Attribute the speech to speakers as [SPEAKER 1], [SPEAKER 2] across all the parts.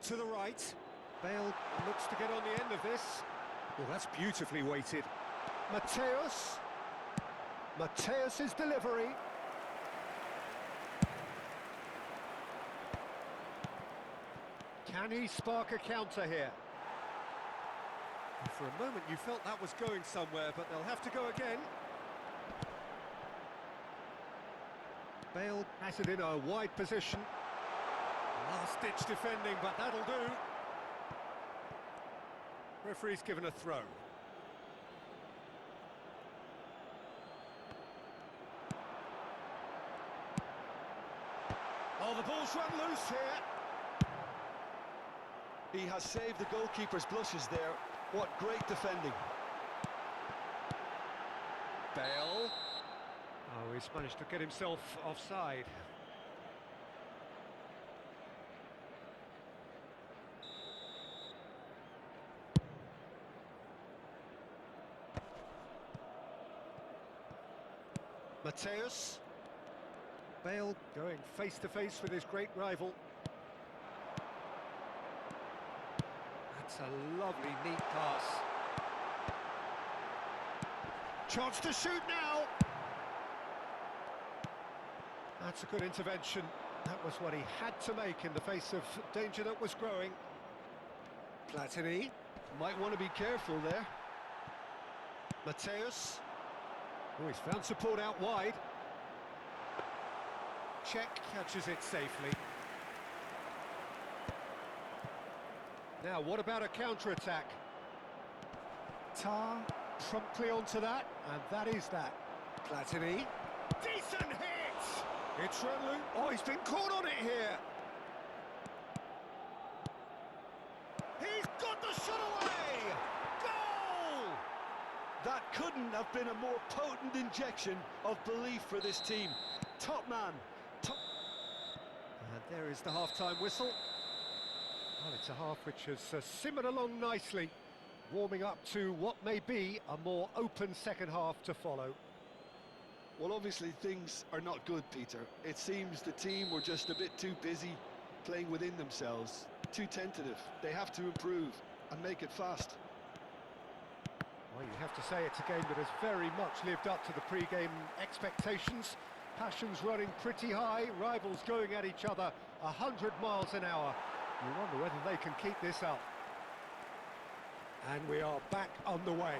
[SPEAKER 1] To the right. Bale looks to get on the end of this. Well, that's beautifully weighted. Mateus. Mateus's delivery. Can he spark a counter here? For a moment you felt that was going somewhere, but they'll have to go again. Bale has it in a wide position. Last-ditch defending, but that'll do. Referee's given a throw. Oh, the ball's run loose here.
[SPEAKER 2] He has saved the goalkeeper's blushes there. What great defending.
[SPEAKER 1] Bale. Oh, he's managed to get himself offside. Mateus. Bale going face to face with his great rival. That's a lovely, neat pass. Chance to shoot now. That's a good intervention. That was what he had to make in the face of danger that was growing. Platini.
[SPEAKER 2] Might want to be careful there.
[SPEAKER 1] Mateus. Oh, he's found support out wide. Czech catches it safely. Now, what about a counter-attack? Tar promptly onto that, and that is that. Platini. Decent hit! It's run loose. Oh, he's been caught on it here. He's got the shot away! Goal!
[SPEAKER 2] That couldn't have been a more potent injection of belief for this team. Top man. Top.
[SPEAKER 1] And there is the half-time whistle. Well, it's a half which has simmered along nicely, warming up to what may be a more open second half to follow.
[SPEAKER 2] Well, obviously things are not good, Peter. It seems the team were just a bit too busy playing within themselves, too tentative. They have to improve and make it fast.
[SPEAKER 1] Well, you have to say it's a game that has very much lived up to the pre-game expectations. Passions running pretty high, rivals going at each other 100 miles an hour. You wonder whether they can keep this up. And we are back underway.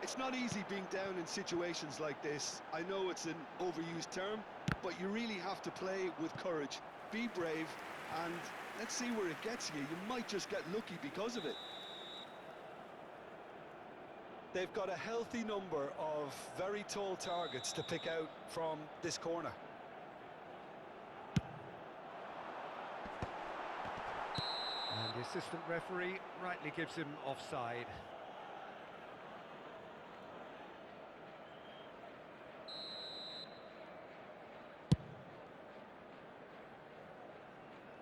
[SPEAKER 2] It's not easy being down in situations like this. I know it's an overused term, but you really have to play with courage. Be brave, and let's see where it gets you. You might just get lucky because of it. They've got a healthy number of very tall targets to pick out from this corner.
[SPEAKER 1] And the assistant referee rightly gives him offside.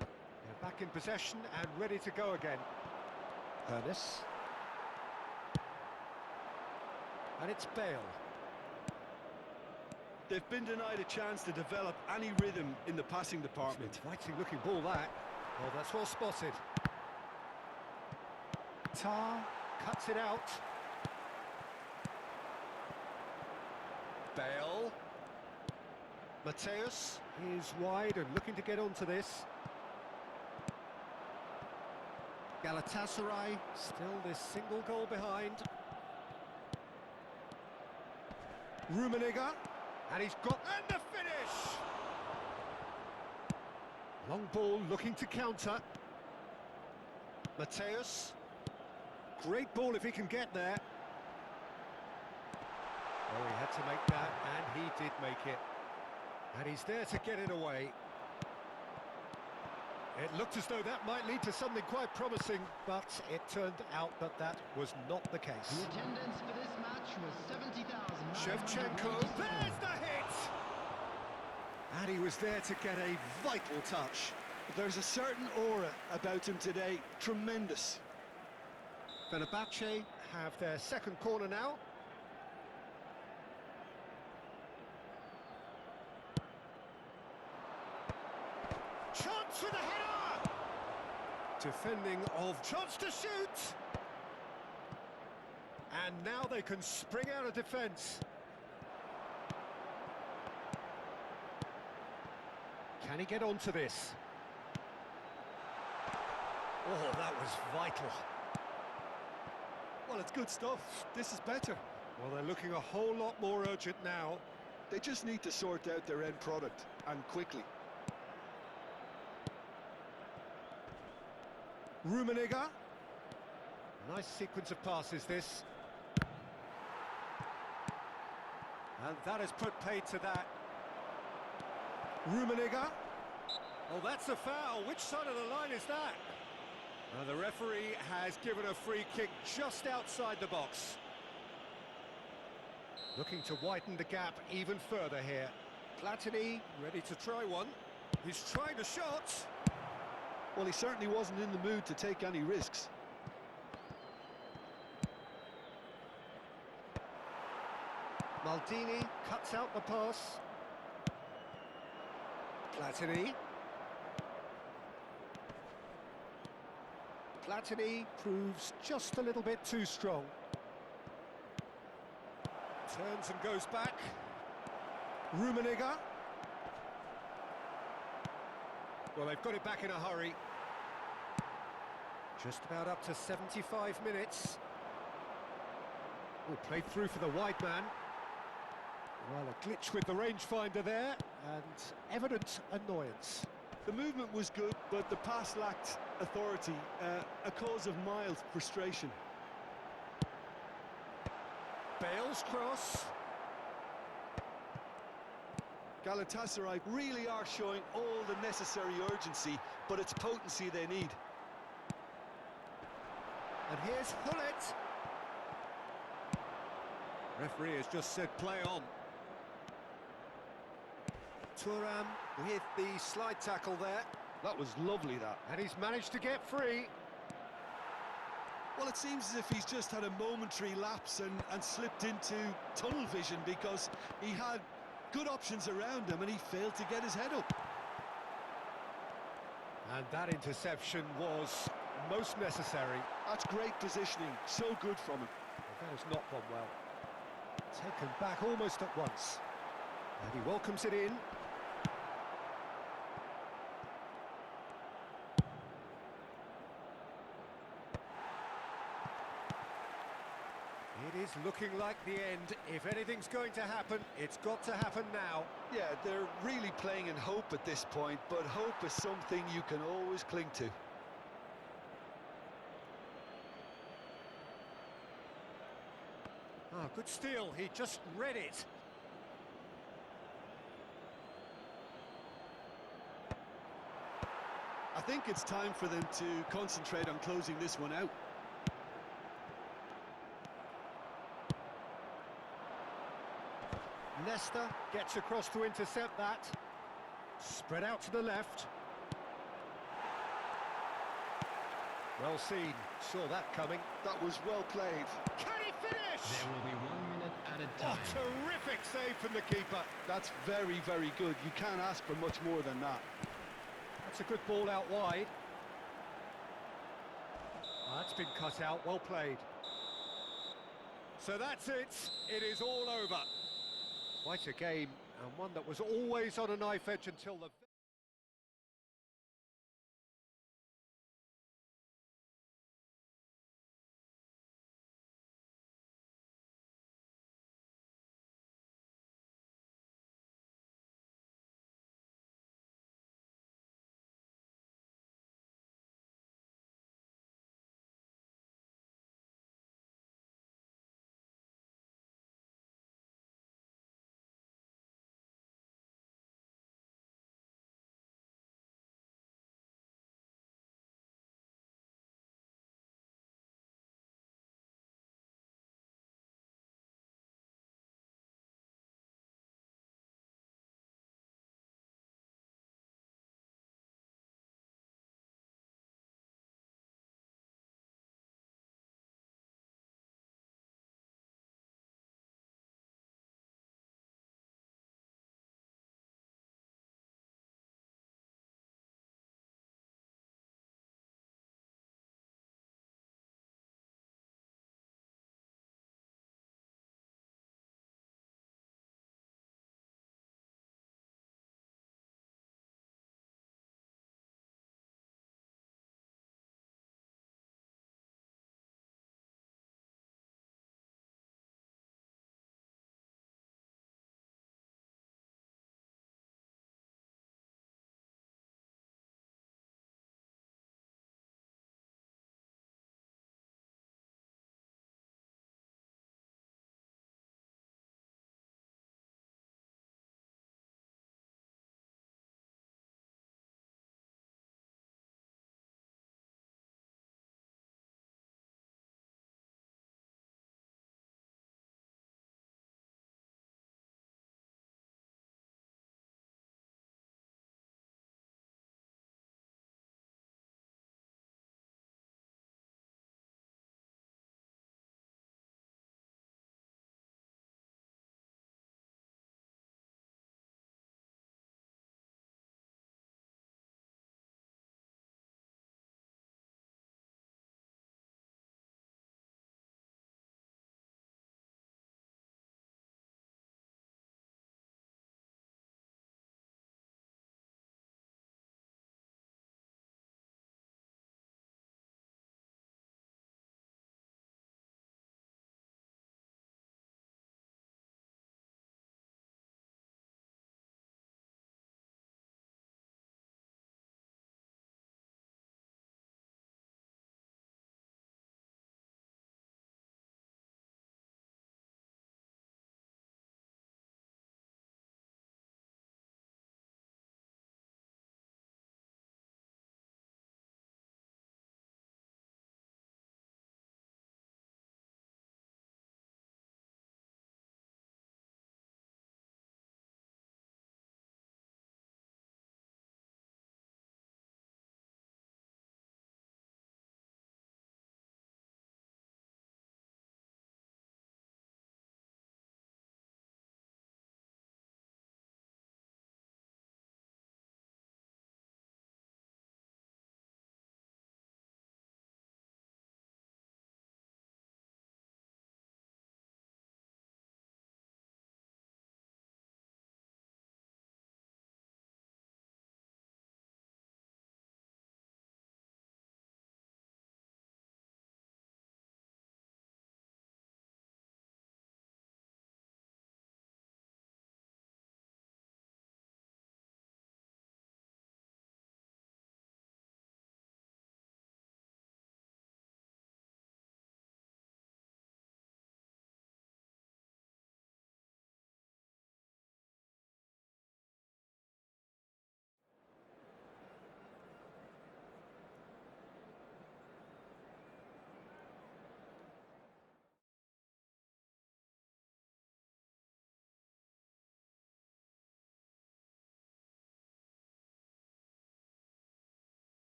[SPEAKER 1] They're back in possession and ready to go again. Ernest. And it's Bale.
[SPEAKER 2] They've been denied a chance to develop any rhythm in the passing department.
[SPEAKER 1] It's an exciting looking ball, that. Oh, that's well spotted. Tar cuts it out. Bale. Mateus is wide and looking to get onto this. Galatasaray still this single goal behind. Rummenigge, and he's got... and the finish! Long ball looking to counter. Mateus. Great ball if he can get there. Oh, he had to make that, and he did make it. And he's there to get it away. It looked as though that might lead to something quite promising, but it turned out that that was not the case.
[SPEAKER 3] The attendance for this match was 70,000.
[SPEAKER 1] Shevchenko, there's the hit! And he was there to get a vital touch.
[SPEAKER 2] There's a certain aura about him today, tremendous.
[SPEAKER 1] Fenerbahce have their second corner now. Chance for the header! Defending of chance to shoot! And now they can spring out of defence. Can he get onto this? Oh, that was vital.
[SPEAKER 2] Well, it's good stuff. This is better.
[SPEAKER 1] Well, they're looking a whole lot more urgent now.
[SPEAKER 2] They just need to sort out their end product, and quickly.
[SPEAKER 1] Rummenigge. Nice sequence of passes, this. And that has put paid to that. Rummenigge. Oh, that's a foul. Which side of the line is that? The referee has given a free kick just outside the box. Looking to widen the gap even further here. Platini ready to try one. He's trying a shot.
[SPEAKER 2] Well, he certainly wasn't in the mood to take any risks.
[SPEAKER 1] Maldini cuts out the pass. Platini. Platini proves just a little bit too strong. Turns and goes back. Rummenigge. Well, they've got it back in a hurry. Just about up to 75 minutes. Oh, played through for the wide man. Well, a glitch with the rangefinder there, and evident annoyance.
[SPEAKER 2] The movement was good, but the pass lacked authority, a cause of mild frustration.
[SPEAKER 1] Bale's cross.
[SPEAKER 2] Galatasaray really are showing all the necessary urgency, but it's potency they need.
[SPEAKER 1] And here's Hullet. Referee has just said play on. Thuram with the slide tackle there.
[SPEAKER 2] That was lovely, that.
[SPEAKER 1] And he's managed to get free.
[SPEAKER 2] Well, it seems as if he's just had a momentary lapse and slipped into tunnel vision, because he had good options around him and he failed to get his head up.
[SPEAKER 1] And that interception was most necessary.
[SPEAKER 2] That's great positioning, so good from him.
[SPEAKER 1] That has not gone well. Taken back almost at once. And he welcomes it in. It is looking like the end. If anything's going to happen, it's got to happen now.
[SPEAKER 2] Yeah, they're really playing in hope at this point, but hope is something you can always cling to.
[SPEAKER 1] Ah, good steal. He just read it.
[SPEAKER 2] I think it's time for them to concentrate on closing this one out.
[SPEAKER 1] Nesta gets across to intercept that. Spread out to the left. Well seen. Saw that coming.
[SPEAKER 2] That was well played.
[SPEAKER 1] Can he finish?
[SPEAKER 3] There will be 1 minute at a time.
[SPEAKER 1] Oh, terrific save from the keeper.
[SPEAKER 2] That's very, very good. You can't ask for much more than that.
[SPEAKER 1] That's a good ball out wide. Oh, that's been cut out. Well played. So that's it. It is all over. Quite a game, and one that was always on a knife edge until the...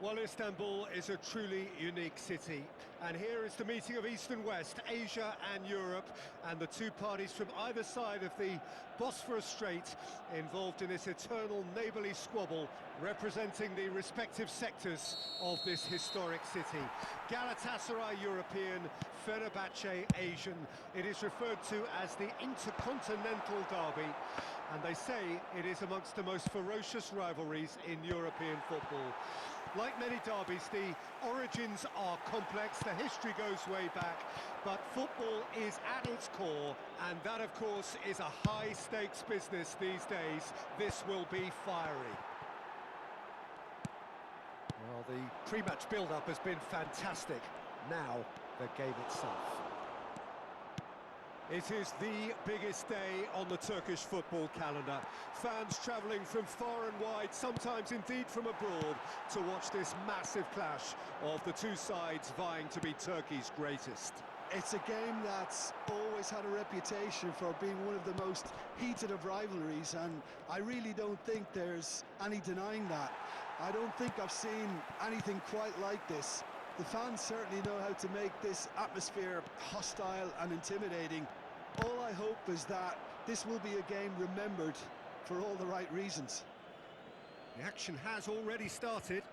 [SPEAKER 1] Well, Istanbul is a truly unique city, and here is the meeting of East and West, Asia and Europe, and the two parties from either side of the Bosphorus Strait involved in this eternal neighbourly squabble, representing the respective sectors of this historic city. Galatasaray European, Fenerbahce Asian. It is referred to as the Intercontinental Derby, and they say it is amongst the most ferocious rivalries in European football. Like many derbies, the origins are complex, the history goes way back, but football is at its core, and that, of course, is a high-stakes business these days. This will be fiery. Well, the pre-match build-up has been fantastic. Now, the game itself. It is the biggest day on the Turkish football calendar. Fans travelling from far and wide, sometimes indeed from abroad, to watch this massive clash of the two sides vying to be Turkey's greatest.
[SPEAKER 2] It's a game that's always had a reputation for being one of the most heated of rivalries, and I really don't think there's any denying that. I don't think I've seen anything quite like this. The fans certainly know how to make this atmosphere hostile and intimidating. All I hope is that this will be a game remembered for all the right reasons.
[SPEAKER 1] The action has already started.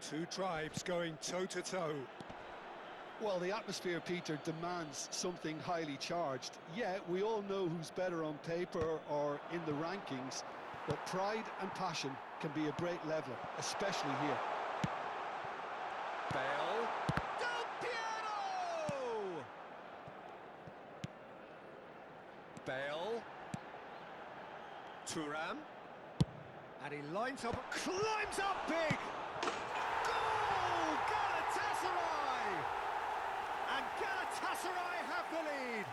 [SPEAKER 1] Two tribes going toe-to-toe.
[SPEAKER 2] Well, the atmosphere, Peter, demands something highly charged. Yeah, we all know who's better on paper or in the rankings, but pride and passion can be a great leveler, especially here.
[SPEAKER 1] Bale. Del Piero! Bale. Thuram. And he lines up, climbs up big! Goal! Galatasaray! And Galatasaray have the lead!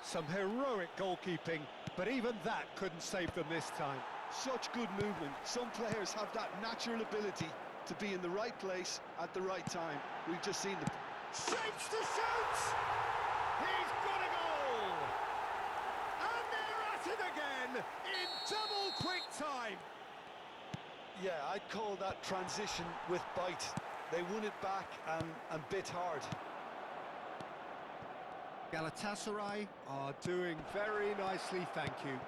[SPEAKER 1] Some heroic goalkeeping, but even that couldn't save them this time.
[SPEAKER 2] Such good movement. Some players have that natural ability to be in the right place at the right time. We've just seen them.
[SPEAKER 1] Shapes to shoot! He's got a goal! And they're at it again in double quick time.
[SPEAKER 2] Yeah, I'd call that transition with bite. They won it back and bit hard.
[SPEAKER 1] Galatasaray are doing very nicely, thank you.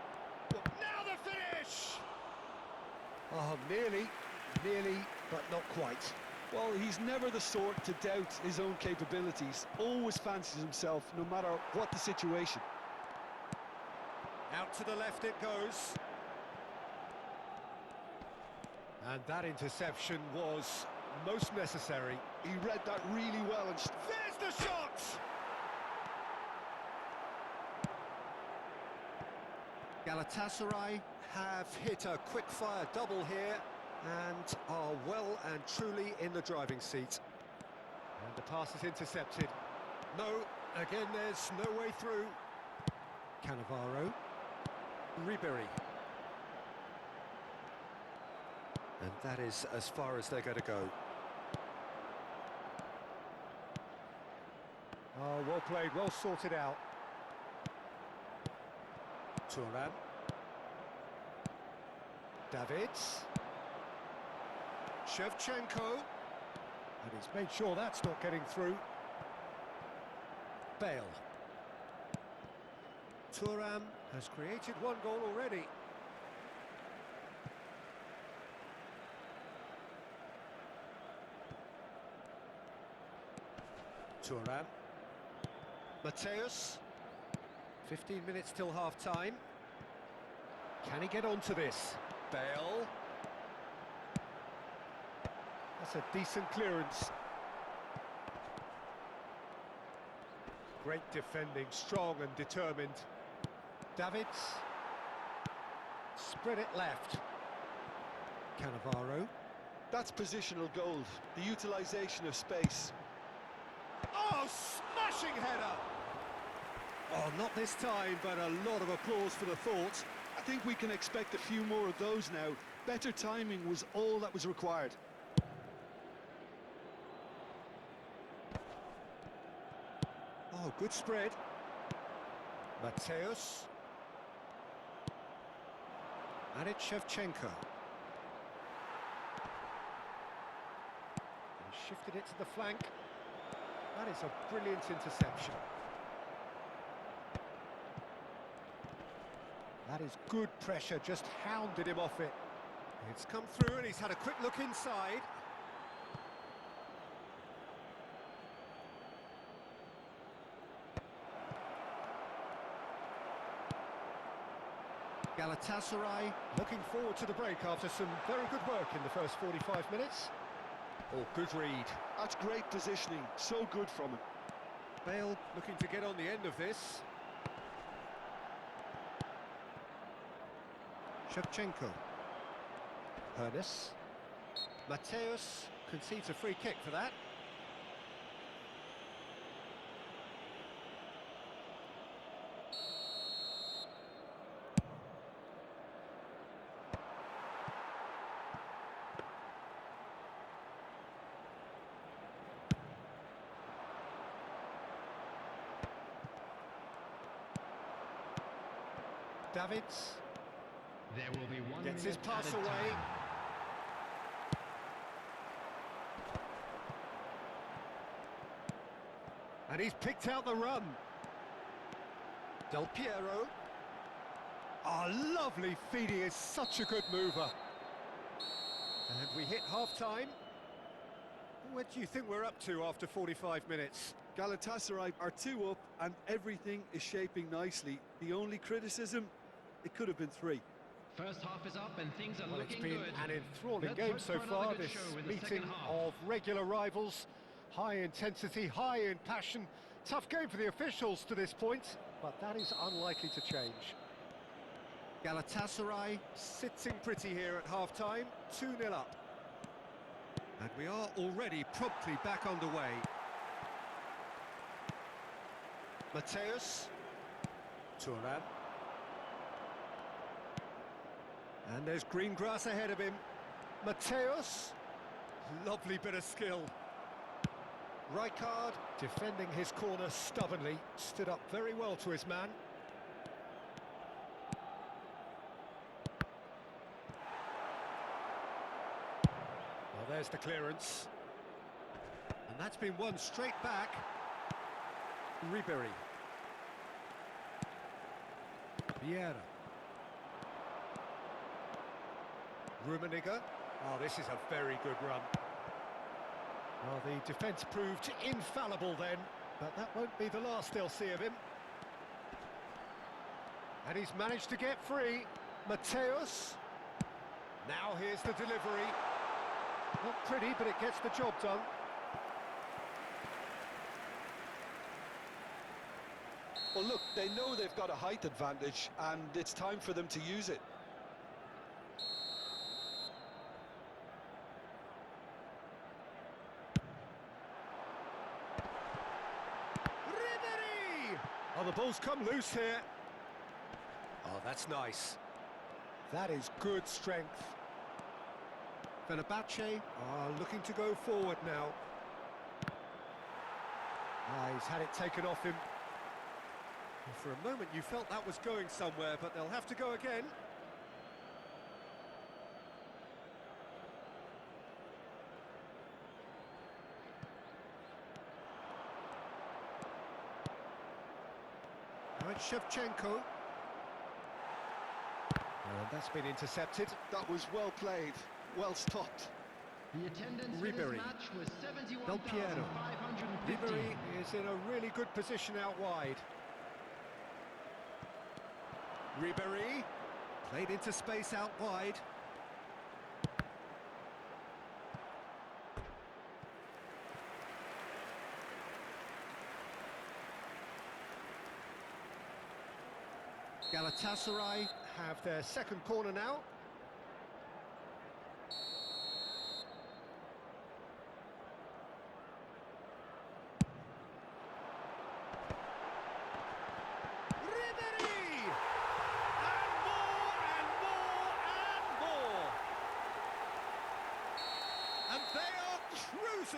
[SPEAKER 1] Now the finish! Oh, nearly, but not quite.
[SPEAKER 2] Well, he's never the sort to doubt his own capabilities. Always fancies himself, no matter what the situation.
[SPEAKER 1] Out to the left it goes. And that interception was most necessary.
[SPEAKER 2] He read that really well. And
[SPEAKER 1] there's the shot! Galatasaray have hit a quick-fire double here and are well and truly in the driving seat. And the pass is intercepted. No, again there's no way through. Cannavaro. Ribery. And that is as far as they're going to go. Oh, well played, well sorted out. Thuram. Davids. Shevchenko. And he's made sure that's not getting through. Bale. Thuram has created one goal already. Thuram. Mateus. 15 minutes till half-time. Can he get onto this? Bale. That's a decent clearance. Great defending, strong and determined. Davids. Spread it left. Cannavaro.
[SPEAKER 2] That's positional gold, the utilisation of space.
[SPEAKER 1] Oh, smashing header! Oh, not this time, but a lot of applause for the thought.
[SPEAKER 2] I think we can expect a few more of those now. Better timing was all that was required.
[SPEAKER 1] Oh, good spread. Mateus. And it's Shevchenko. Shifted it to the flank. That is a brilliant interception. That is good pressure, just hounded him off it. It's come through and he's had a quick look inside. Galatasaray looking forward to the break after some very good work in the first 45 minutes. Oh, good read.
[SPEAKER 2] That's great positioning, so good from him.
[SPEAKER 1] Bale looking to get on the end of this. Shevchenko. Hernes. Mateus concedes a free kick for that. Davids.
[SPEAKER 3] There will be 1
[SPEAKER 1] Gets
[SPEAKER 3] minute
[SPEAKER 1] his pass
[SPEAKER 3] added
[SPEAKER 1] away.
[SPEAKER 3] time.
[SPEAKER 1] And he's picked out the run. Del Piero. Oh, lovely feed, he is such a good mover. And we hit half-time. What do you think we're up to after 45 minutes?
[SPEAKER 2] Galatasaray are 2 up and everything is shaping nicely. The only criticism, it could have been 3.
[SPEAKER 3] First half is up and things are
[SPEAKER 1] Well, it's
[SPEAKER 3] looking
[SPEAKER 1] been
[SPEAKER 3] good.
[SPEAKER 1] an enthralling
[SPEAKER 3] Let's
[SPEAKER 1] game
[SPEAKER 3] hope
[SPEAKER 1] so
[SPEAKER 3] for another
[SPEAKER 1] far,
[SPEAKER 3] good
[SPEAKER 1] this
[SPEAKER 3] show in the
[SPEAKER 1] meeting
[SPEAKER 3] second half.
[SPEAKER 1] of regular rivals. High intensity, high in passion. Tough game for the officials to this point, but that is unlikely to change. Galatasaray sitting pretty here at half-time, 2-0 up. And we are already promptly back underway. Mateus. Thuram. And there's green grass ahead of him. Mateus. Lovely bit of skill. Rijkaard defending his corner stubbornly. Stood up very well to his man. Well, there's the clearance. And that's been won straight back. Ribery. Vieira. Rummenigge. Oh, this is a very good run. Well, the defence proved infallible then, but that won't be the last they'll see of him. And he's managed to get free. Mateus. Now here's the delivery. Not pretty, but it gets the job done.
[SPEAKER 2] Well, look, they know they've got a height advantage and it's time for them to use it.
[SPEAKER 1] Ribery! Oh, the ball's come loose here. Oh, that's nice. That is good strength. Fenerbahce are looking to go forward now. He's had it taken off him. For a moment you felt that was going somewhere, but they'll have to go again. Now it's Shevchenko. And that's been intercepted.
[SPEAKER 2] That was well played, well stopped.
[SPEAKER 3] The attendance for
[SPEAKER 1] Ribery.
[SPEAKER 3] this match was
[SPEAKER 1] Del Piero.
[SPEAKER 3] 71,550.
[SPEAKER 1] Ribery is in a really good position out wide. Ribery played into space out wide. Galatasaray have their second corner now.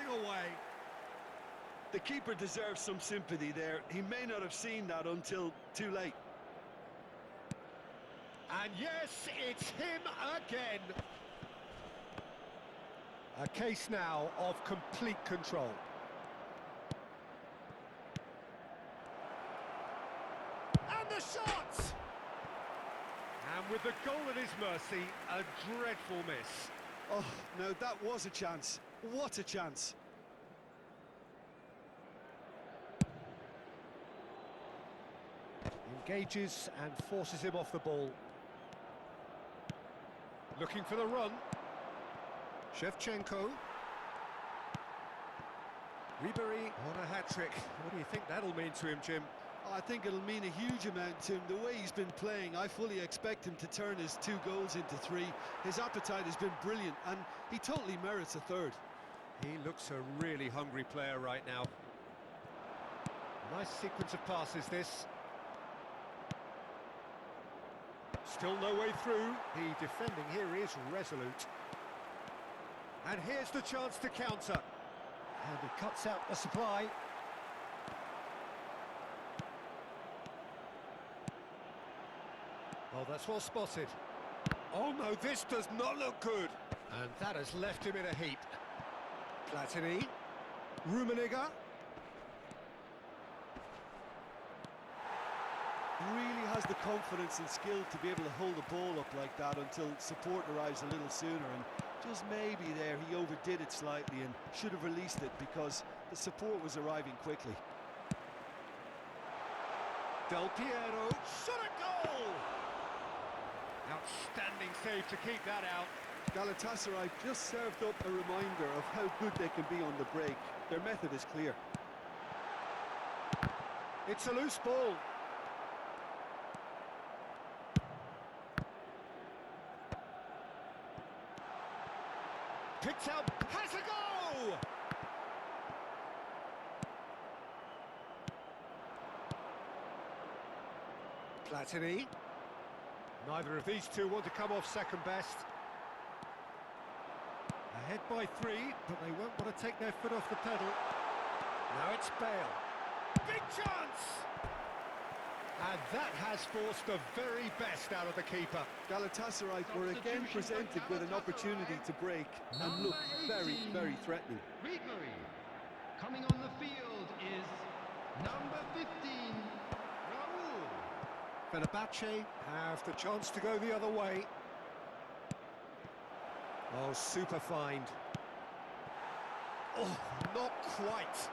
[SPEAKER 1] Away.
[SPEAKER 2] The keeper deserves some sympathy there. He may not have seen that until too late.
[SPEAKER 1] And yes, it's him again. A case now of complete control. And the shot! And with the goal at his mercy, a dreadful miss.
[SPEAKER 2] Oh, no, that was a chance. What a chance.
[SPEAKER 1] Engages and forces him off the ball. Looking for the run. Shevchenko. Ribery on a hat-trick. What do you think that'll mean to him, Jim?
[SPEAKER 2] I think it'll mean a huge amount to him. The way he's been playing, I fully expect him to turn his 2 goals into 3. His appetite has been brilliant, and he totally merits a third.
[SPEAKER 1] He looks a really hungry player right now. Nice sequence of passes, this. Still no way through. The defending here is resolute. And here's the chance to counter. And he cuts out the supply. Oh, that's well spotted. Oh no, this does not look good. And that has left him in a heap. Platini. Rummenigge.
[SPEAKER 2] Really has the confidence and skill to be able to hold the ball up like that until support arrives a little sooner, and just maybe there he overdid it slightly and should have released it because the support was arriving quickly.
[SPEAKER 1] Del Piero, shot a goal! Outstanding save to keep that out.
[SPEAKER 2] Galatasaray just served up a reminder of how good they can be on the break. Their method is clear.
[SPEAKER 1] It's a loose ball. Picked out, has a go! Platini. Neither of these two want to come off second best. Ahead by 3, but they won't want to take their foot off the pedal. Now it's Bale. Big chance! And that has forced the very best out of the keeper.
[SPEAKER 2] Galatasaray were again presented with an opportunity to break and look very, very threatening.
[SPEAKER 3] Ribery. Coming on the field is number 15, Raul.
[SPEAKER 1] Fenerbahce have the chance to go the other way. Oh, super find. Oh, not quite.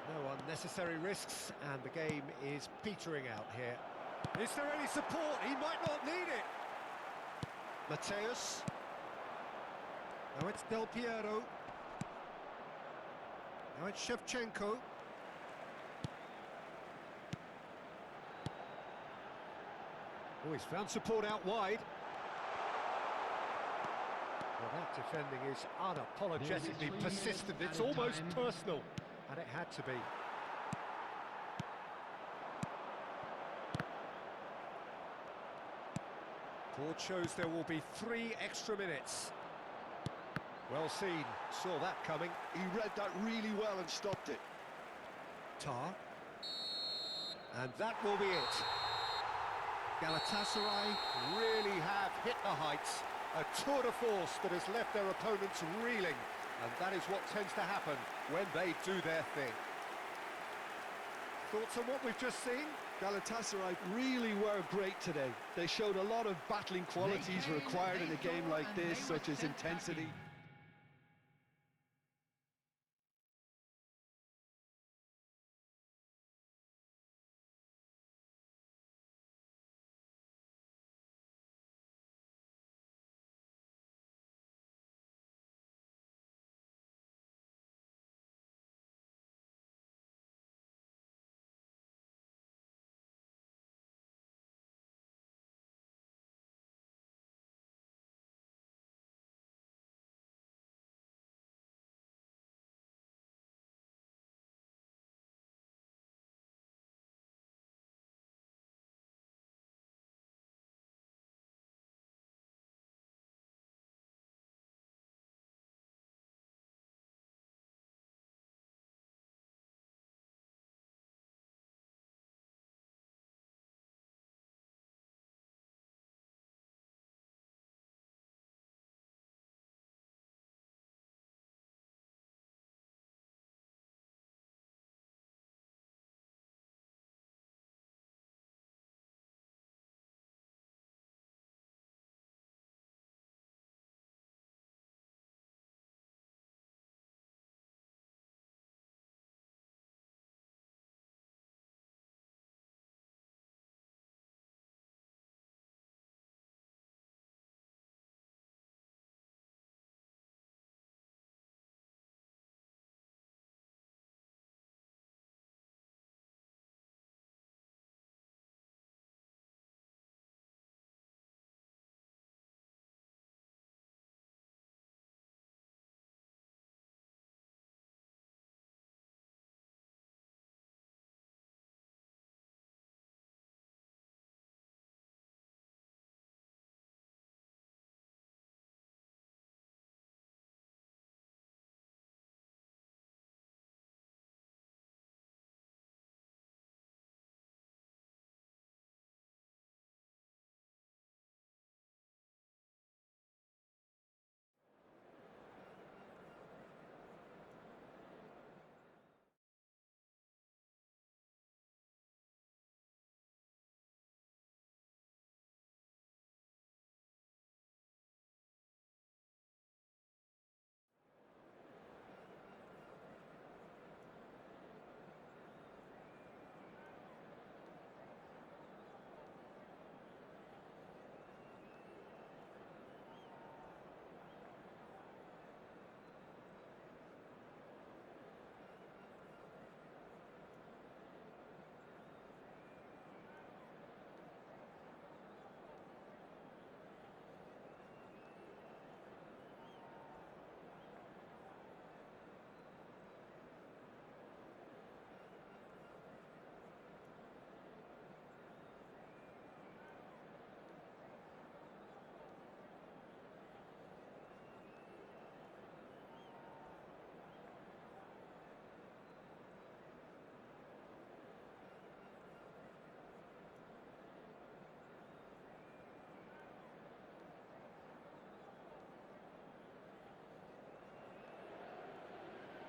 [SPEAKER 1] No unnecessary risks, and the game is petering out here. Is there any support? He might not need it. Mateus. Now it's Del Piero. Now it's Shevchenko. Oh, he's found support out wide. Well, that defending is unapologetically persistent. It's almost personal, and it had to be. Board shows there will be 3 extra minutes. Well seen, saw that coming.
[SPEAKER 2] He read that really well and stopped it.
[SPEAKER 1] Tar. And that will be it. Galatasaray really have hit the heights. A tour de force that has left their opponents reeling. And that is what tends to happen when they do their thing. Thoughts on what we've just seen?
[SPEAKER 2] Galatasaray really were great today. They showed a lot of battling qualities required in a game like this, such as intensity,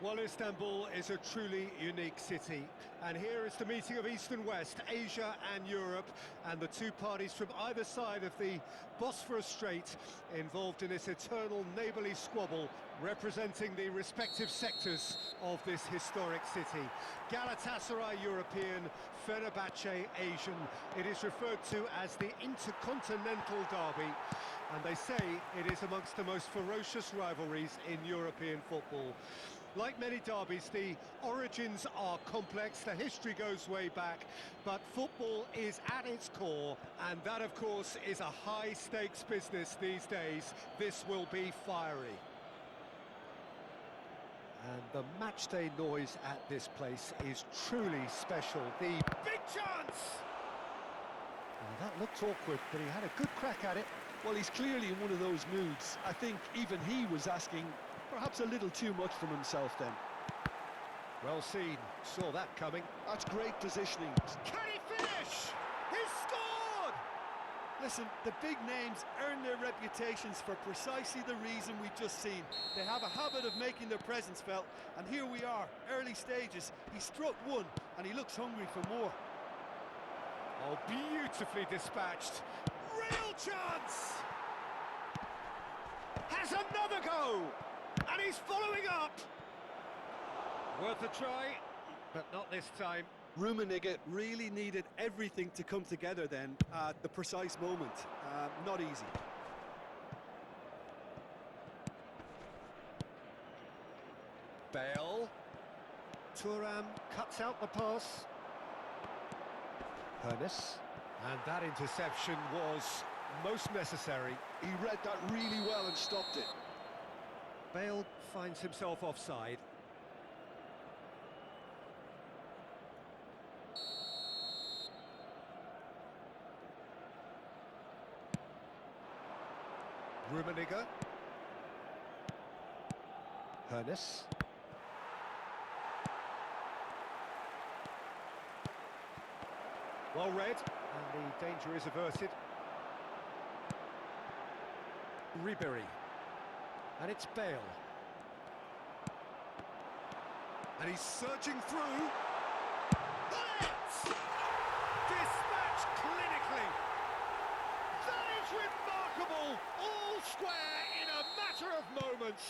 [SPEAKER 1] Well, Istanbul is a truly unique city, and here is the meeting of East and West, Asia and Europe, and the two parties from either side of the Bosphorus Strait involved in this eternal neighbourly squabble, representing the respective sectors of this historic city. Galatasaray European, Fenerbahce Asian. It is referred to as the Intercontinental Derby, and they say it is amongst the most ferocious rivalries in European football. Like many derbies, the origins are complex, the history goes way back, but football is at its core, and that, of course, is a high-stakes business these days. This will be fiery. And the matchday noise at this place is truly special. The big chance! Well, that looked awkward, but he had a good crack at it.
[SPEAKER 2] Well, he's clearly in one of those moods. I think even he was asking perhaps a little too much from himself then.
[SPEAKER 1] Well seen, saw that coming.
[SPEAKER 2] That's great positioning.
[SPEAKER 1] Can he finish? He's scored!
[SPEAKER 4] Listen, the big names earn their reputations for precisely the reason we've just seen. They have a habit of making their presence felt, and here we are, early stages. He struck one, and he looks hungry for more.
[SPEAKER 1] Oh, beautifully dispatched. Real chance! Has another go! And he's following up! Worth a try, but not this time.
[SPEAKER 4] Rummenigge really needed everything to come together then at the precise moment. Not easy.
[SPEAKER 1] Bale. Thuram cuts out the pass. Hernes. And that interception was most necessary.
[SPEAKER 2] He read that really well and stopped it.
[SPEAKER 1] Bale finds himself offside. Rummenigge. Hernes. Well read, and the danger is averted. Ribery. And it's Bale. And he's surging through. Bullets! Dispatched clinically. That is remarkable. All square in a matter of moments.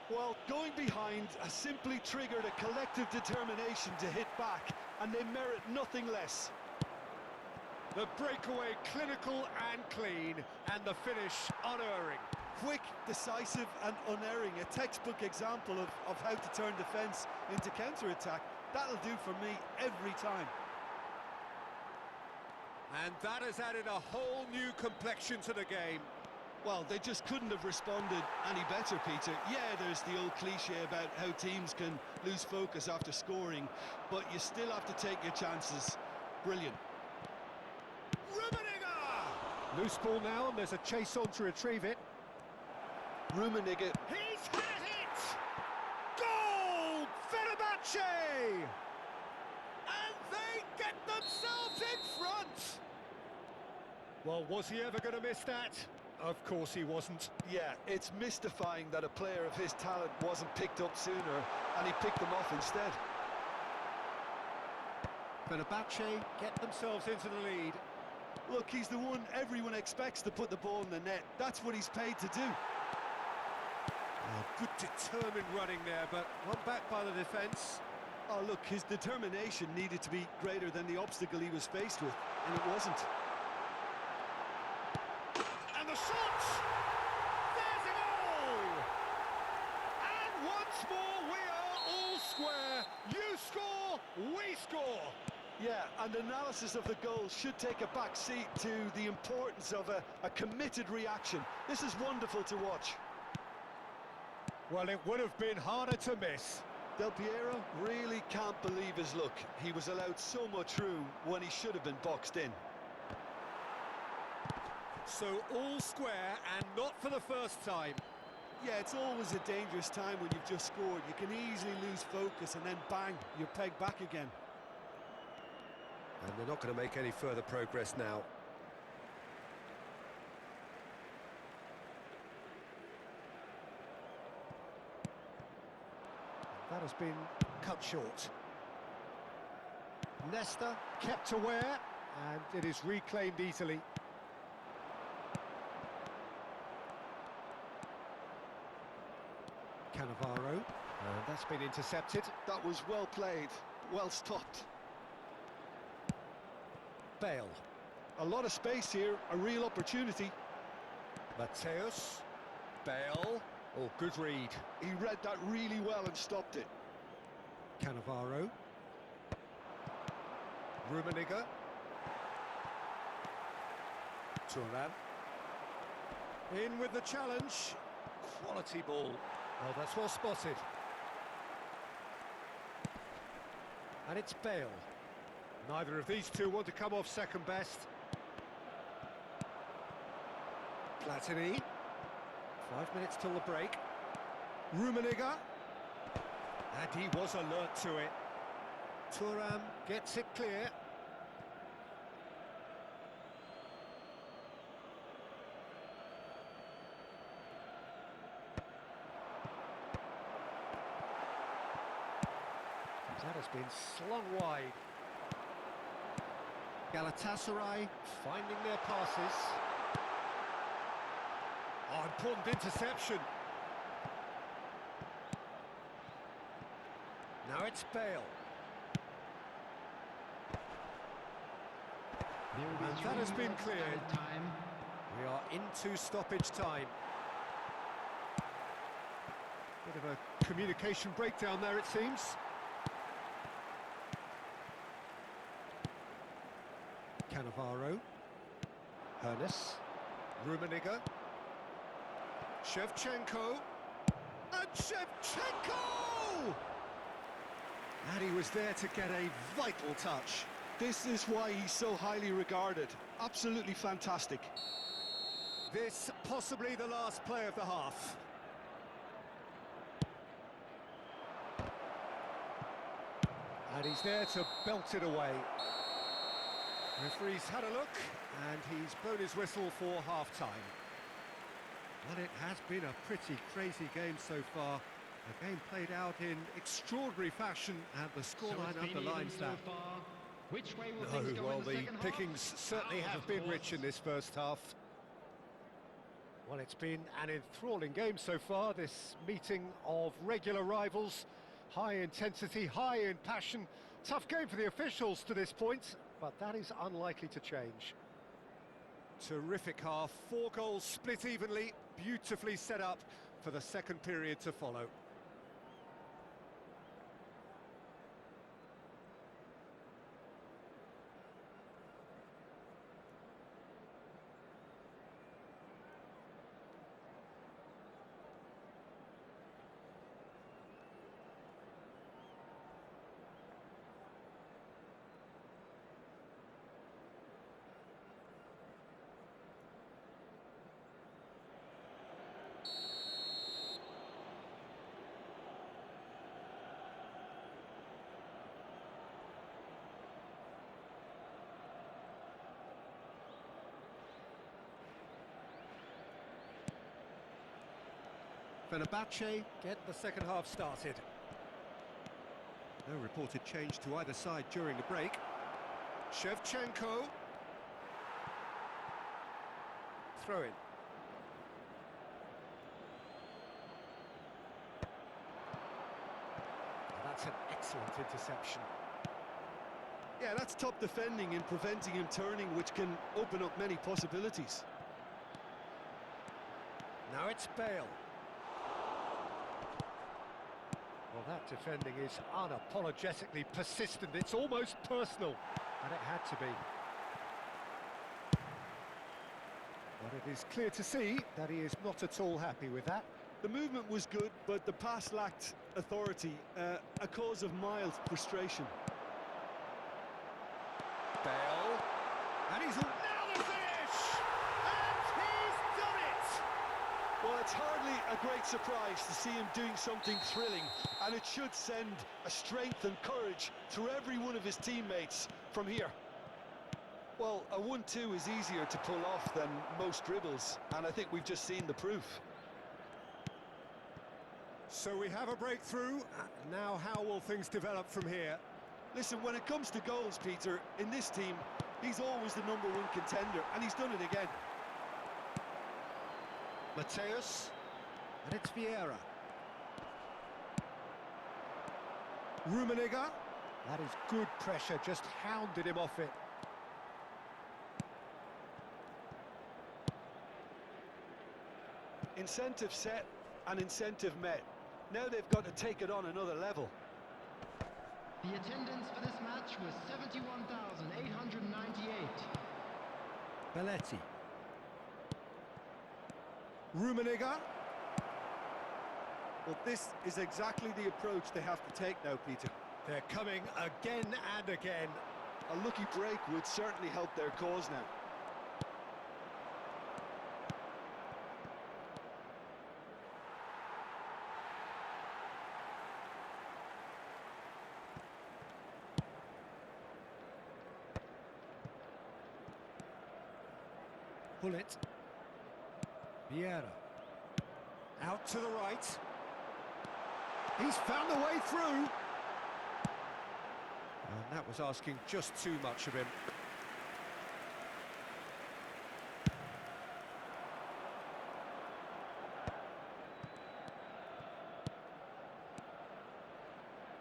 [SPEAKER 4] Well, going behind has simply triggered a collective determination to hit back, and they merit nothing less.
[SPEAKER 1] The breakaway clinical and clean, and the finish unerring.
[SPEAKER 4] Quick, decisive and unerring, a textbook example of how to turn defence into counter-attack. That'll do for me every time.
[SPEAKER 1] And that has added a whole new complexion to the game.
[SPEAKER 2] Well, they just couldn't have responded any better, Peter. Yeah, there's the old cliche about how teams can lose focus after scoring, but you still have to take your chances. Brilliant.
[SPEAKER 1] Rummenigge! Loose ball now, and there's a chase on to retrieve it.
[SPEAKER 2] Rummenigge.
[SPEAKER 1] He's had it! Goal! Fenerbahce! And they get themselves in front! Well, was he ever going to miss that? Of course he wasn't.
[SPEAKER 2] Yeah, it's mystifying that a player of his talent wasn't picked up sooner, and he picked them off instead.
[SPEAKER 1] Fenerbahce get themselves into the lead.
[SPEAKER 4] Look, he's the one everyone expects to put the ball in the net. That's what he's paid to do.
[SPEAKER 1] Oh, good determined running there, but one back by the defence.
[SPEAKER 4] Oh, look, his determination needed to be greater than the obstacle he was faced with, and it wasn't.
[SPEAKER 1] And the shot! There's a goal! And once more we are all square. You score, we score.
[SPEAKER 4] Yeah, and analysis of the goal should take a back seat to the importance of a committed reaction. This is wonderful to watch.
[SPEAKER 1] Well, it would have been harder to miss.
[SPEAKER 2] Del Piero really can't believe his luck. He was allowed so much room when he should have been boxed in.
[SPEAKER 1] So all square, and not for the first time.
[SPEAKER 4] Yeah, it's always a dangerous time when you've just scored. You can easily lose focus and then bang, you're pegged back again.
[SPEAKER 1] And they're not going to make any further progress now. that has been cut short. Nesta kept aware, and it is reclaimed easily. Cannavaro, and that's been intercepted.
[SPEAKER 2] That was well played, well stopped.
[SPEAKER 1] Bale.
[SPEAKER 2] A lot of space here, a real opportunity.
[SPEAKER 1] Mateus. Bale. Oh, good read.
[SPEAKER 2] He read that really well and stopped it.
[SPEAKER 1] Cannavaro. Rummenigge. Thuram. In with the challenge. Quality ball. Oh, that's well spotted. And it's Bale. Neither of these two want to come off second best. Platini. 5 minutes till the break. Rummenigge. And he was alert to it. Thuram gets it clear. That has been slung wide. Galatasaray finding their passes. Oh, important interception. Now it's Bale. And that has been cleared. We are into stoppage time. Bit of a communication breakdown there, it seems. Cannavaro. Hernes. Rummenigge. Shevchenko. And Shevchenko! And he was there to get a vital touch.
[SPEAKER 2] This is why he's so highly regarded. Absolutely fantastic.
[SPEAKER 1] This possibly the last play of the half. And he's there to belt it away. Referee's had a look, and he's blown his whistle for half-time. Well, it has been a pretty crazy game so far. A game played out in extraordinary fashion, and the scoreline underlines that.
[SPEAKER 3] Which way will things go
[SPEAKER 1] Well,
[SPEAKER 3] in the second
[SPEAKER 1] pickings
[SPEAKER 3] half?
[SPEAKER 1] certainly
[SPEAKER 3] Out
[SPEAKER 1] have
[SPEAKER 3] of
[SPEAKER 1] been
[SPEAKER 3] course.
[SPEAKER 1] rich in this first half. Well, it's been an enthralling game so far, this meeting of regular rivals. High intensity, high in passion. Tough game for the officials to this point, but that is unlikely to change. Terrific half, 4 goals split evenly, beautifully set up for the second period to follow. Fenerbahce get the second half started. No reported change to either side during the break. Shevchenko. Throw in. That's an excellent interception.
[SPEAKER 2] Yeah, that's top defending and preventing him turning, which can open up many possibilities.
[SPEAKER 1] Now it's Bale. Well, that defending is unapologetically persistent. It's almost personal, and it had to be. But it is clear to see that he is not at all happy with that.
[SPEAKER 2] The movement was good, but the pass lacked authority, a cause of mild frustration.
[SPEAKER 1] Bale, and he's now the finish, and he's done it.
[SPEAKER 2] Well, it's hardly a great surprise to see him doing something thrilling, and it should send a strength and courage through every one of his teammates from here. Well, a 1-2 is easier to pull off than most dribbles, and I think we've just seen the proof.
[SPEAKER 1] So we have a breakthrough. Now how will things develop from here?
[SPEAKER 2] Listen, when it comes to goals, Peter, in this team, he's always the #1 contender, and he's done it again.
[SPEAKER 1] Mateus, and it's Vieira. Rummenigge, that is good pressure, just hounded him off it.
[SPEAKER 2] Incentive set and incentive met. Now they've got to take it on another level.
[SPEAKER 3] The attendance for this match was 71,898.
[SPEAKER 1] Belletti. Rummenigge.
[SPEAKER 4] Well, this is exactly the approach they have to take now, Peter.
[SPEAKER 1] They're coming again and again.
[SPEAKER 2] A lucky break would certainly help their cause now.
[SPEAKER 1] Pull it. Vieira. Out to the right. He's found a way through. And that was asking just too much of him.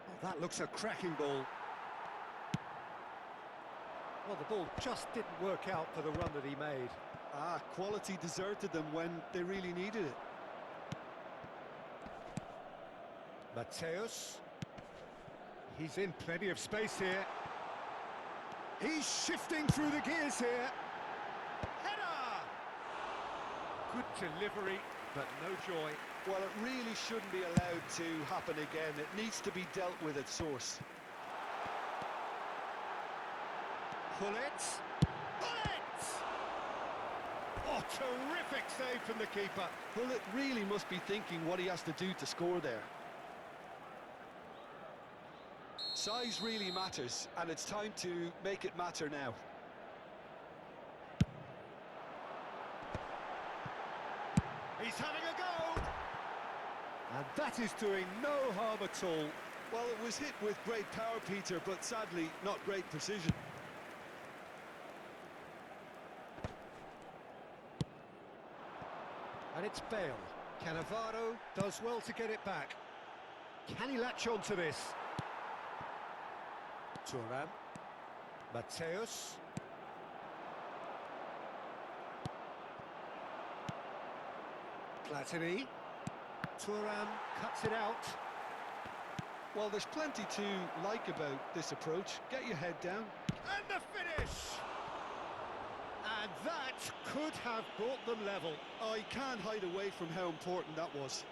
[SPEAKER 1] Oh, that looks a cracking ball. Well, the ball just didn't work out for the run that he made.
[SPEAKER 2] Quality deserted them when they really needed it.
[SPEAKER 1] Mateus. He's in plenty of space here. He's shifting through the gears here. Header! Good delivery, but no joy.
[SPEAKER 2] Well, it really shouldn't be allowed to happen again. It needs to be dealt with at source.
[SPEAKER 1] Pull it. Pull it! Oh, terrific save from the keeper.
[SPEAKER 2] Pullet really must be thinking what he has to do to score there. Size really matters, and it's time to make it matter now.
[SPEAKER 1] He's having a go! And that is doing no harm at all.
[SPEAKER 2] Well, it was hit with great power, Peter, but sadly, not great precision.
[SPEAKER 1] And it's Bale. Cannavaro does well to get it back. Can he latch on to this? Thuram. Mateus. Platini. Thuram cuts it out.
[SPEAKER 2] Well, there's plenty to like about this approach. Get your head down.
[SPEAKER 1] And the finish! And that could have brought them level.
[SPEAKER 2] Oh, you can't hide away from how important that was.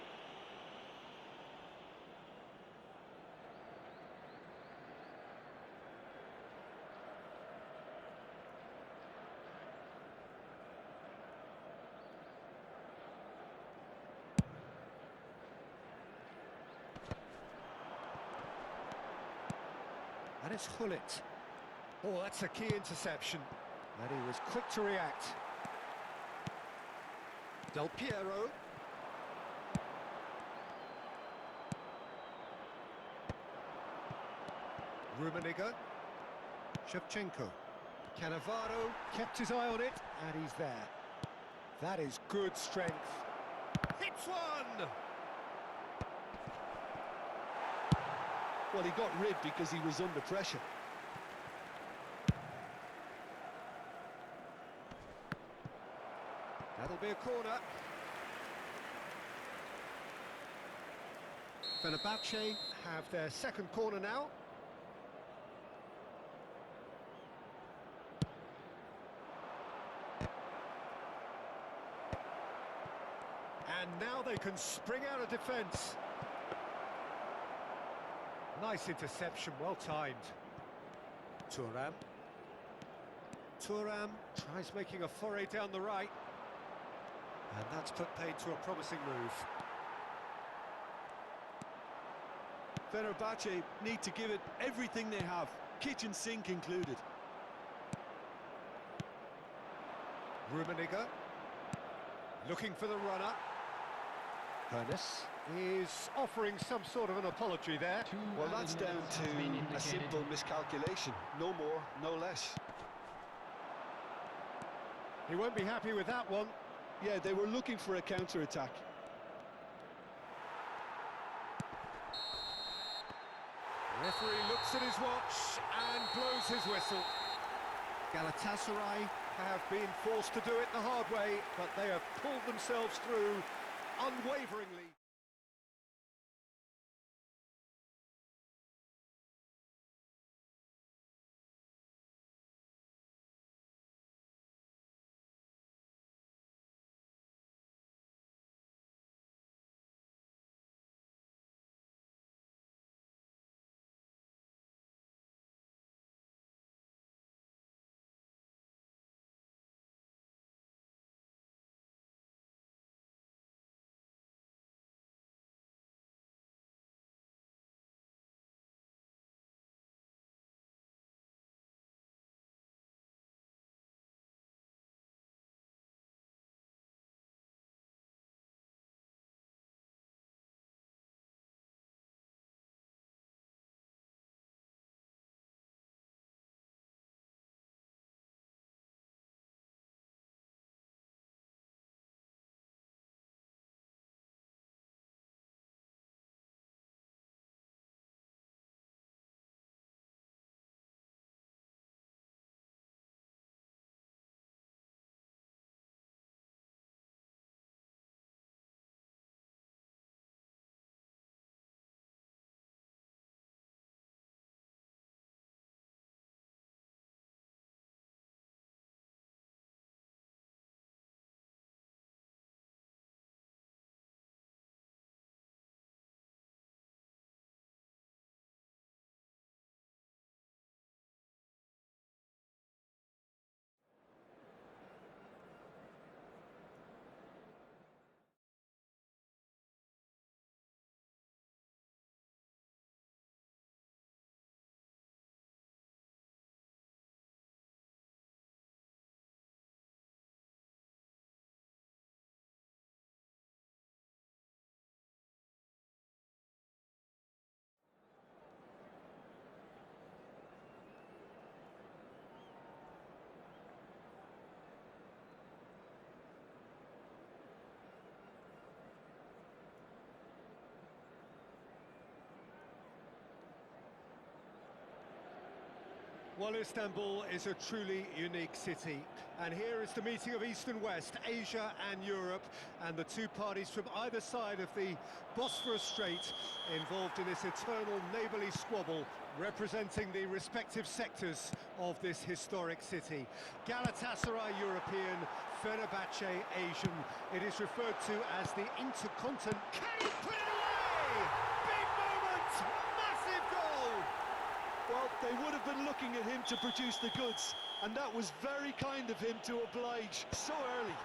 [SPEAKER 1] And it's Hullet. Oh, that's a key interception. And he was quick to react. Del Piero. Rummenigge. Shevchenko. Cannavaro kept his eye on it, and he's there. That is good strength. Hits one!
[SPEAKER 2] Well, he got rid because he was under pressure.
[SPEAKER 1] That'll be a corner. Fenerbahce have their second corner now. And now they can spring out of defence. Nice interception, well timed. Thuram. Thuram tries making a foray down the right. And that's put paid to a promising move.
[SPEAKER 2] Fenerbahce need to give it everything they have, kitchen sink included.
[SPEAKER 1] Rummenigge looking for the runner. Furness is offering some sort of an apology there.
[SPEAKER 2] Well, that's down to a simple miscalculation. No more, no less.
[SPEAKER 1] He won't be happy with that one.
[SPEAKER 2] Yeah, they were looking for a counter-attack.
[SPEAKER 1] The referee looks at his watch and blows his whistle. Galatasaray have been forced to do it the hard way, but they have pulled themselves through unwaveringly. Well, Istanbul is a truly unique city, and here is the meeting of East and West, Asia and Europe, and the two parties from either side of the Bosphorus Strait involved in this eternal neighbourly squabble, representing the respective sectors of this historic city. Galatasaray European, Fenerbahce Asian. It is referred to as the Intercontinental. Can he put it away? Big moment! Massive goal!
[SPEAKER 2] Well, they would have been looking at him to produce the goods, and that was very kind of him to oblige so early.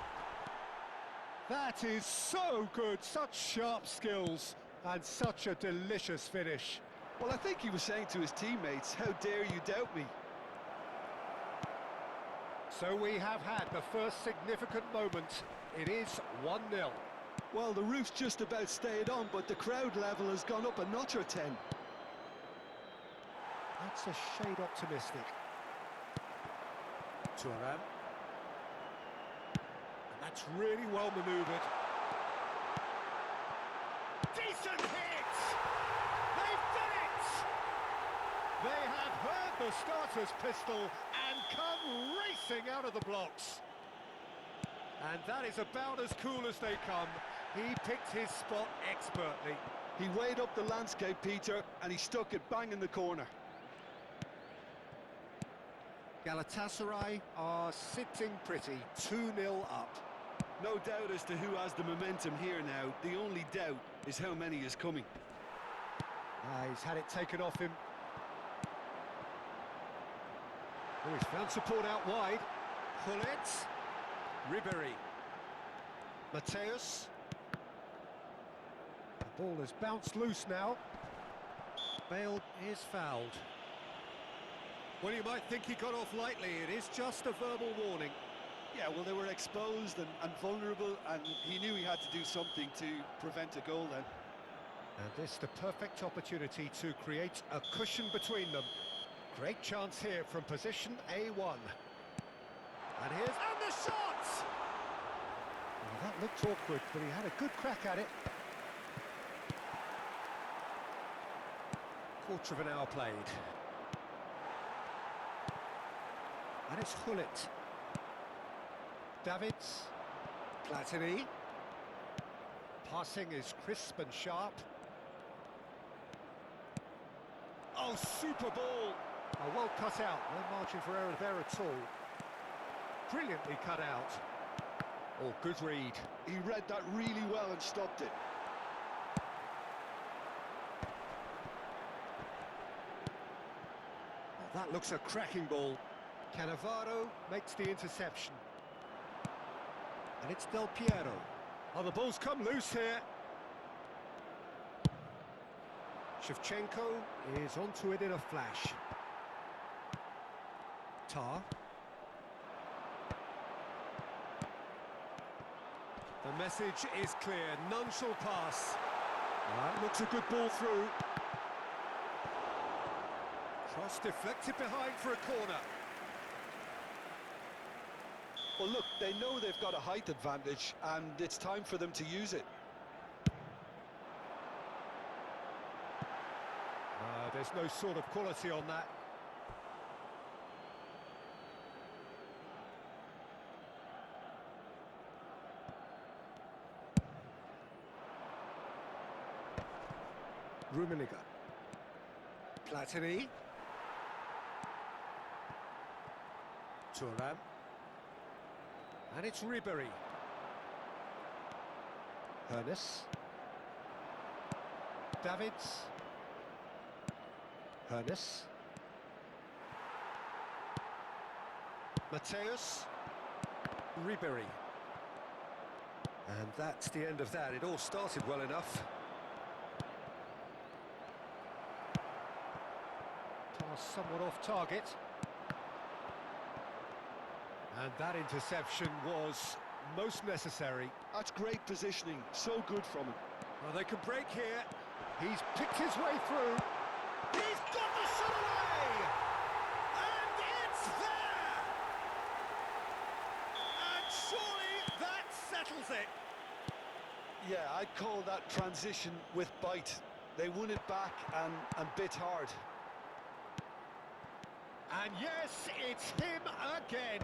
[SPEAKER 1] That is so good, such sharp skills, and such a delicious finish.
[SPEAKER 2] Well, I think he was saying to his teammates, how dare you doubt me?
[SPEAKER 1] So we have had the first significant moment. It is 1-0.
[SPEAKER 2] Well, the roof's just about stayed on, but the crowd level has gone up a notch or 10.
[SPEAKER 1] That's a shade optimistic. Thuram. And that's really well manoeuvred. Decent hit! They've done it! They have heard the starter's pistol and come racing out of the blocks. And that is about as cool as they come. He picked his spot expertly.
[SPEAKER 2] He weighed up the landscape, Peter, and he stuck it bang in the corner.
[SPEAKER 1] Galatasaray are sitting pretty, 2-0 up.
[SPEAKER 2] No doubt as to who has the momentum here now. The only doubt is how many is coming.
[SPEAKER 1] He's had it taken off him. Oh, he's found support out wide. Hullet. Ribéry. Mateus. The ball has bounced loose now. Bale is fouled. Well, you might think he got off lightly. It is just a verbal warning.
[SPEAKER 2] Yeah, well, they were exposed and vulnerable, and he knew he had to do something to prevent a goal then.
[SPEAKER 1] And this the perfect opportunity to create a cushion between them. Great chance here from position A1. And the shot! Well, that looked awkward, but he had a good crack at it. Quarter of an hour played. And it's Hullet. Davids. Platini. Passing is crisp and sharp. Oh, super ball! Oh, well cut out. No margin for error there at all. Brilliantly cut out. Oh, good read.
[SPEAKER 2] He read that really well and stopped it.
[SPEAKER 1] Oh, that looks a cracking ball. Cannavaro makes the interception. And it's Del Piero. Oh, the ball's come loose here. Shevchenko is onto it in a flash. Tar. The message is clear, none shall pass. That looks a good ball through. Cross deflected behind for a corner.
[SPEAKER 2] Well, look, they know they've got a height advantage, and it's time for them to use it.
[SPEAKER 1] There's no sort of quality on that. Rummenigge. Platini. Thuram. And it's Ribery. Hernes. Davids. Hernes. Mateus. Ribery. And that's the end of that. It all started well enough. Pass somewhat off target. And that interception was most necessary.
[SPEAKER 2] That's great positioning, so good from him.
[SPEAKER 1] Well, they can break here. He's picked his way through. He's got the shot away! And it's there! And surely that settles it.
[SPEAKER 2] Yeah, I'd call that transition with bite. They won it back and bit hard.
[SPEAKER 1] And yes, it's him again.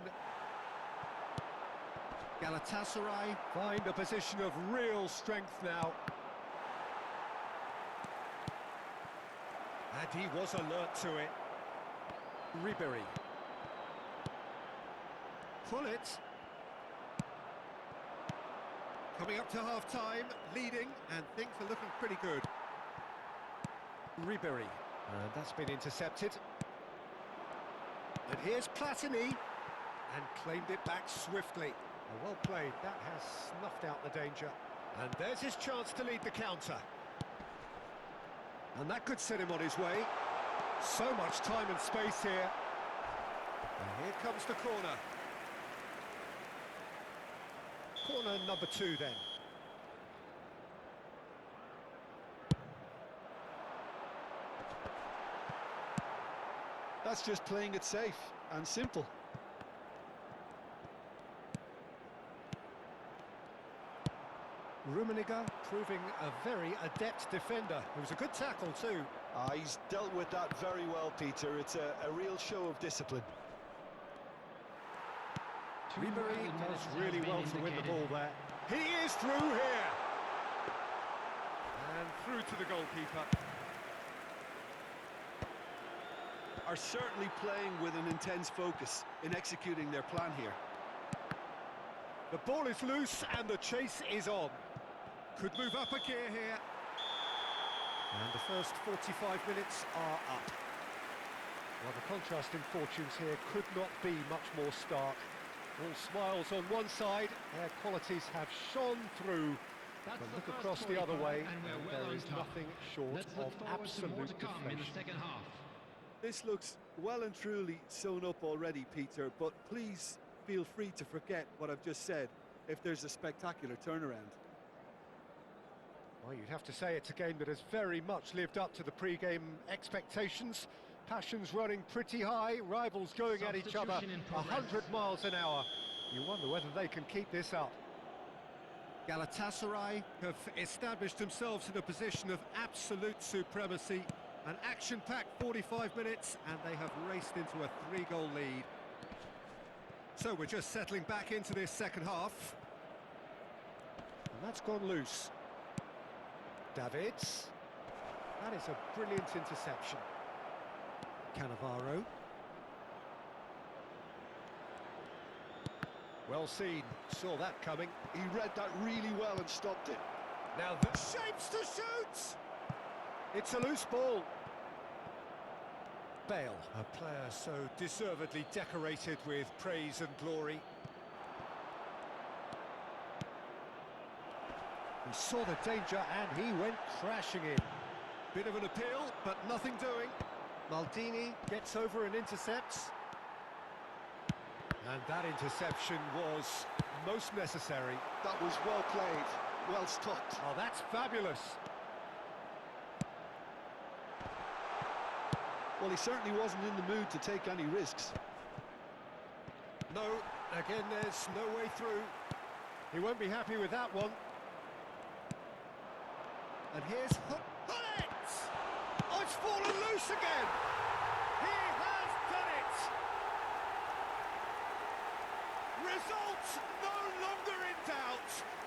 [SPEAKER 1] Galatasaray find a position of real strength now. And he was alert to it. Ribery. Hullet. Coming up to half-time, leading, and things are looking pretty good. Ribery. And that's been intercepted. And here's Platini. And claimed it back swiftly. Well played, that has snuffed out the danger. And there's his chance to lead the counter. And that could set him on his way. So much time and space here. And here comes the corner. Corner number 2 then.
[SPEAKER 2] That's just playing it safe and simple.
[SPEAKER 1] Rummenigge proving a very adept defender. It was a good tackle too.
[SPEAKER 2] He's dealt with that very well, Peter. It's a real show of discipline.
[SPEAKER 1] Ribery does really well to win the ball there. He is through here. And through to the goalkeeper.
[SPEAKER 2] Are certainly playing with an intense focus in executing their plan here.
[SPEAKER 1] The ball is loose and the chase is on. Could move up a gear here. And the first 45 minutes are up. Well, the contrast in fortunes here could not be much more stark. All smiles on one side, their qualities have shone through. But look across the other way, and there is nothing short of absolute deflation.
[SPEAKER 2] This looks well and truly sewn up already, Peter, but please
[SPEAKER 4] feel free to forget what I've just said if there's a spectacular turnaround.
[SPEAKER 1] Well, you'd have to say it's a game that has very much lived up to the pre-game expectations. Passions running pretty high, rivals going at each other
[SPEAKER 3] Substitution in progress.
[SPEAKER 1] 100 miles an hour. You wonder whether they can keep this up. Galatasaray have established themselves in a position of absolute supremacy. An action-packed 45 minutes, and they have raced into a 3-goal lead. So we're just settling back into this second half. And that's gone loose. Davids. That is a brilliant interception. Cannavaro. Well seen, saw that coming.
[SPEAKER 2] He read that really well and stopped it.
[SPEAKER 1] Now the shapes to shoot! It's a loose ball. Bale, a player so deservedly decorated with praise and glory. He saw the danger and he went crashing in. Bit of an appeal, but nothing doing. Maldini gets over and intercepts. And that interception was most necessary.
[SPEAKER 2] That was well played, well stopped.
[SPEAKER 1] Oh, that's fabulous.
[SPEAKER 2] Well, he certainly wasn't in the mood to take any risks.
[SPEAKER 1] No, again, there's no way through. He won't be happy with that one. And here's Hullet! Oh, it's fallen loose again! He has done it! Results no longer in doubt.